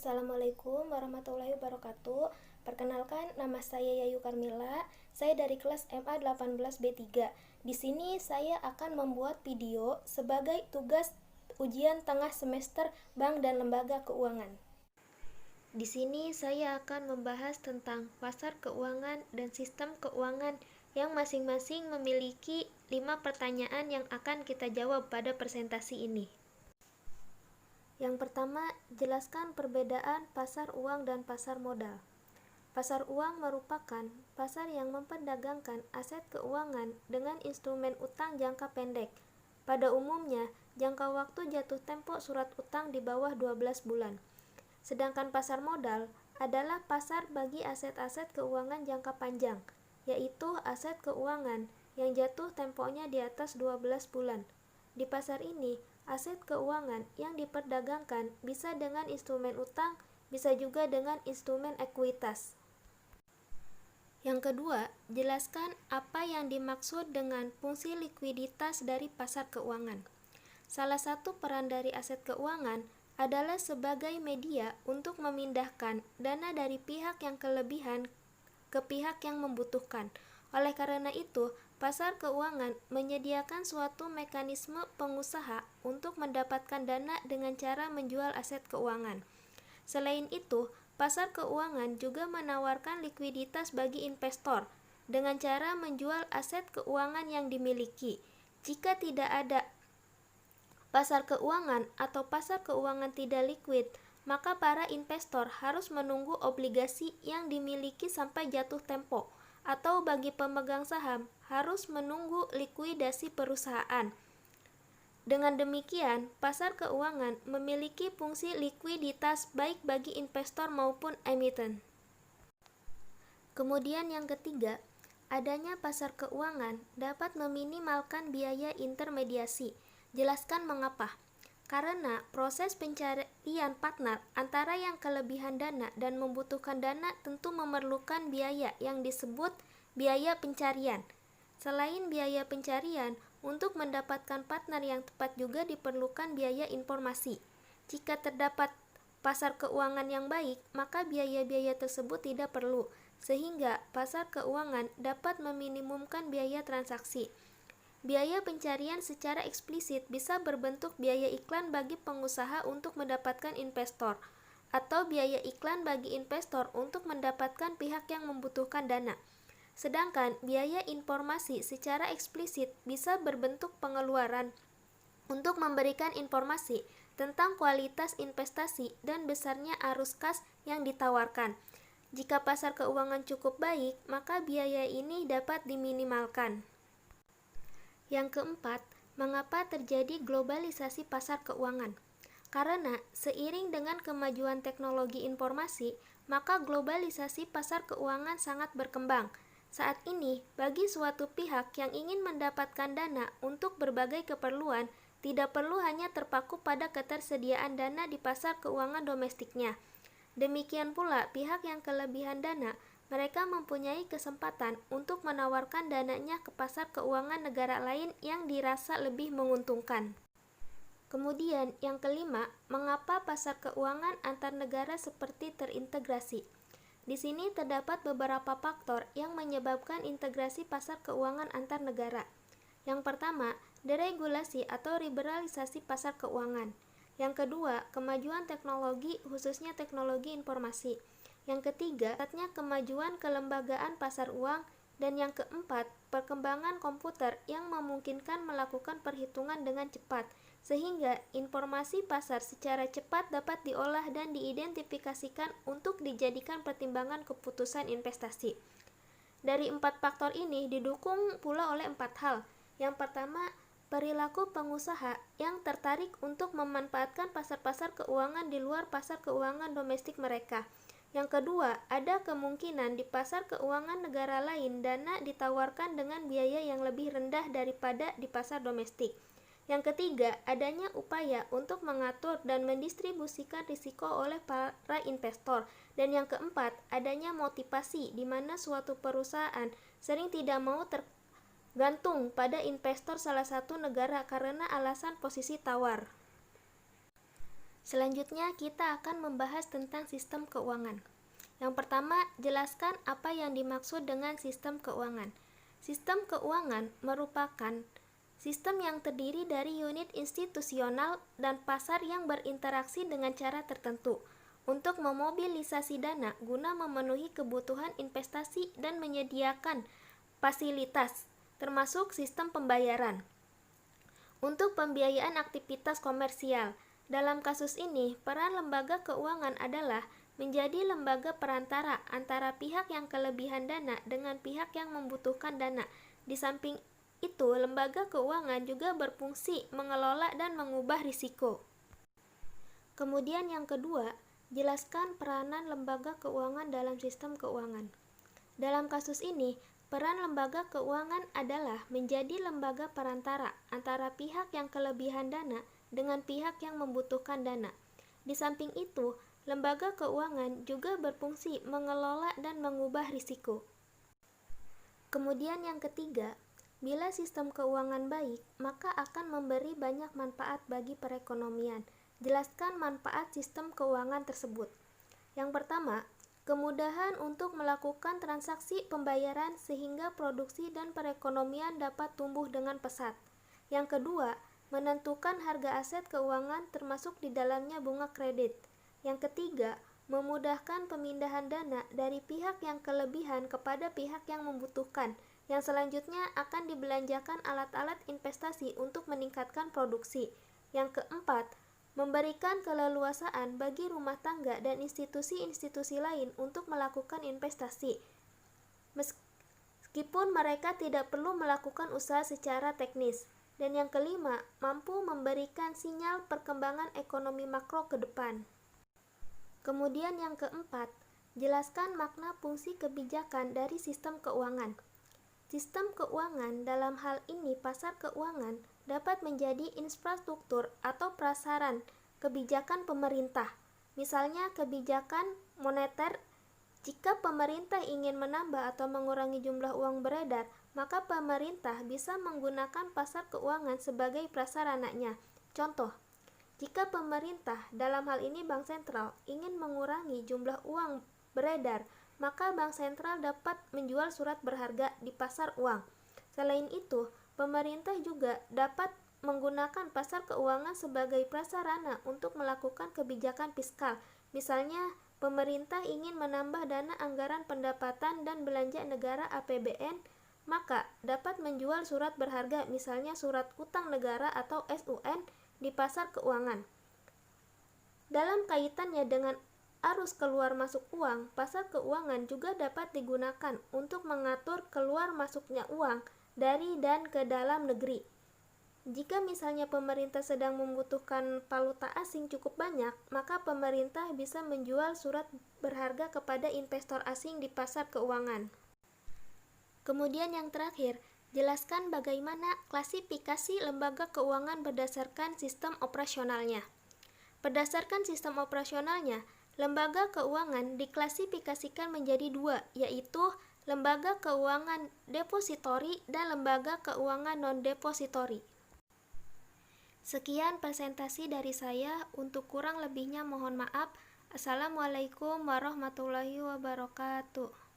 Assalamualaikum warahmatullahi wabarakatuh. Perkenalkan, nama saya Yayu Karmila. Saya dari kelas MA 18B3. Di sini saya akan membuat video sebagai tugas ujian tengah semester Bank dan Lembaga Keuangan. Di sini saya akan membahas tentang pasar keuangan dan sistem keuangan yang masing-masing memiliki 5 pertanyaan yang akan kita jawab pada presentasi ini. Yang pertama, jelaskan perbedaan pasar uang dan pasar modal. Pasar uang merupakan pasar yang memperdagangkan aset keuangan dengan instrumen utang jangka pendek. Pada umumnya, jangka waktu jatuh tempo surat utang di bawah 12 bulan. Sedangkan pasar modal adalah pasar bagi aset-aset keuangan jangka panjang, yaitu aset keuangan yang jatuh temponya di atas 12 bulan. Di pasar ini, aset keuangan yang diperdagangkan bisa dengan instrumen utang, bisa juga dengan instrumen ekuitas. Yang kedua, jelaskan apa yang dimaksud dengan fungsi likuiditas dari pasar keuangan. Salah satu peran dari aset keuangan adalah sebagai media untuk memindahkan dana dari pihak yang kelebihan ke pihak yang membutuhkan. Oleh karena itu, pasar keuangan menyediakan suatu mekanisme pengusaha untuk mendapatkan dana dengan cara menjual aset keuangan. Selain itu, pasar keuangan juga menawarkan likuiditas bagi investor dengan cara menjual aset keuangan yang dimiliki. Jika tidak ada pasar keuangan atau pasar keuangan tidak likuid, maka para investor harus menunggu obligasi yang dimiliki sampai jatuh tempo, atau bagi pemegang saham harus menunggu likuidasi perusahaan. Dengan demikian, pasar keuangan memiliki fungsi likuiditas baik bagi investor maupun emiten. Kemudian yang ketiga, adanya pasar keuangan dapat meminimalkan biaya intermediasi. Jelaskan mengapa. Karena proses pencarian partner antara yang kelebihan dana dan membutuhkan dana tentu memerlukan biaya yang disebut biaya pencarian. Selain biaya pencarian, untuk mendapatkan partner yang tepat juga diperlukan biaya informasi. Jika terdapat pasar keuangan yang baik, maka biaya-biaya tersebut tidak perlu, sehingga pasar keuangan dapat meminimumkan biaya transaksi. Biaya pencarian secara eksplisit bisa berbentuk biaya iklan bagi pengusaha untuk mendapatkan investor, atau biaya iklan bagi investor untuk mendapatkan pihak yang membutuhkan dana. Sedangkan biaya informasi secara eksplisit bisa berbentuk pengeluaran untuk memberikan informasi tentang kualitas investasi dan besarnya arus kas yang ditawarkan. Jika pasar keuangan cukup baik, maka biaya ini dapat diminimalkan. Yang keempat, mengapa terjadi globalisasi pasar keuangan? Karena seiring dengan kemajuan teknologi informasi, maka globalisasi pasar keuangan sangat berkembang. Saat ini, bagi suatu pihak yang ingin mendapatkan dana untuk berbagai keperluan, tidak perlu hanya terpaku pada ketersediaan dana di pasar keuangan domestiknya. Demikian pula pihak yang kelebihan dana, mereka mempunyai kesempatan untuk menawarkan dananya ke pasar keuangan negara lain yang dirasa lebih menguntungkan. Kemudian, yang kelima, mengapa pasar keuangan antar negara seperti terintegrasi? Di sini terdapat beberapa faktor yang menyebabkan integrasi pasar keuangan antar negara. Yang pertama, deregulasi atau liberalisasi pasar keuangan. Yang kedua, kemajuan teknologi, khususnya teknologi informasi. Yang ketiga, datangnya kemajuan kelembagaan pasar uang. Dan yang keempat, perkembangan komputer yang memungkinkan melakukan perhitungan dengan cepat, sehingga informasi pasar secara cepat dapat diolah dan diidentifikasikan untuk dijadikan pertimbangan keputusan investasi. Dari 4 faktor ini didukung pula oleh 4 hal. Yang pertama, perilaku pengusaha yang tertarik untuk memanfaatkan pasar-pasar keuangan di luar pasar keuangan domestik mereka. Yang kedua, ada kemungkinan di pasar keuangan negara lain dana ditawarkan dengan biaya yang lebih rendah daripada di pasar domestik. Yang ketiga, adanya upaya untuk mengatur dan mendistribusikan risiko oleh para investor. Dan yang keempat, adanya motivasi di mana suatu perusahaan sering tidak mau tergantung pada investor salah satu negara karena alasan posisi tawar. Selanjutnya kita akan membahas tentang sistem keuangan. Yang pertama, jelaskan apa yang dimaksud dengan sistem keuangan. Sistem keuangan merupakan sistem yang terdiri dari unit institusional dan pasar yang berinteraksi dengan cara tertentu untuk memobilisasi dana guna memenuhi kebutuhan investasi dan menyediakan fasilitas, termasuk sistem pembayaran, untuk pembiayaan aktivitas komersial. Dalam kasus ini, peran lembaga keuangan adalah menjadi lembaga perantara antara pihak yang kelebihan dana dengan pihak yang membutuhkan dana. Di samping itu, lembaga keuangan juga berfungsi mengelola dan mengubah risiko. Kemudian yang kedua, jelaskan peranan lembaga keuangan dalam sistem keuangan. Dalam kasus ini, peran lembaga keuangan adalah menjadi lembaga perantara antara pihak yang kelebihan dana dengan pihak yang membutuhkan dana. Di samping itu, lembaga keuangan juga berfungsi mengelola dan mengubah risiko. Kemudian yang ketiga, bila sistem keuangan baik, maka akan memberi banyak manfaat bagi perekonomian. Jelaskan manfaat sistem keuangan tersebut. Yang pertama, kemudahan untuk melakukan transaksi pembayaran sehingga produksi dan perekonomian dapat tumbuh dengan pesat. Yang kedua, menentukan harga aset keuangan termasuk di dalamnya bunga kredit. Yang ketiga, memudahkan pemindahan dana dari pihak yang kelebihan kepada pihak yang membutuhkan. Yang selanjutnya akan dibelanjakan alat-alat investasi untuk meningkatkan produksi. Yang keempat, memberikan keleluasaan bagi rumah tangga dan institusi-institusi lain untuk melakukan investasi, meskipun mereka tidak perlu melakukan usaha secara teknis. Dan yang kelima, mampu memberikan sinyal perkembangan ekonomi makro ke depan. Kemudian yang keempat, jelaskan makna fungsi kebijakan dari sistem keuangan. Sistem keuangan, dalam hal ini pasar keuangan, dapat menjadi infrastruktur atau prasaran kebijakan pemerintah. Misalnya kebijakan moneter. Jika pemerintah ingin menambah atau mengurangi jumlah uang beredar, maka pemerintah bisa menggunakan pasar keuangan sebagai prasarananya. Contoh, jika pemerintah, dalam hal ini Bank Sentral, ingin mengurangi jumlah uang beredar, maka Bank Sentral dapat menjual surat berharga di pasar uang. Selain itu, pemerintah juga dapat menggunakan pasar keuangan sebagai prasarana untuk melakukan kebijakan fiskal. Misalnya, pemerintah ingin menambah dana anggaran pendapatan dan belanja negara APBN, maka dapat menjual surat berharga, misalnya surat utang negara atau SUN, di pasar keuangan. Dalam kaitannya dengan arus keluar masuk uang, pasar keuangan juga dapat digunakan untuk mengatur keluar masuknya uang dari dan ke dalam negeri. Jika misalnya pemerintah sedang membutuhkan valuta asing cukup banyak, maka pemerintah bisa menjual surat berharga kepada investor asing di pasar keuangan. Kemudian yang terakhir, jelaskan bagaimana klasifikasi lembaga keuangan berdasarkan sistem operasionalnya. Berdasarkan sistem operasionalnya, lembaga keuangan diklasifikasikan menjadi dua, yaitu lembaga keuangan depositori dan lembaga keuangan non-depositori. Sekian presentasi dari saya, untuk kurang lebihnya mohon maaf. Assalamualaikum warahmatullahi wabarakatuh.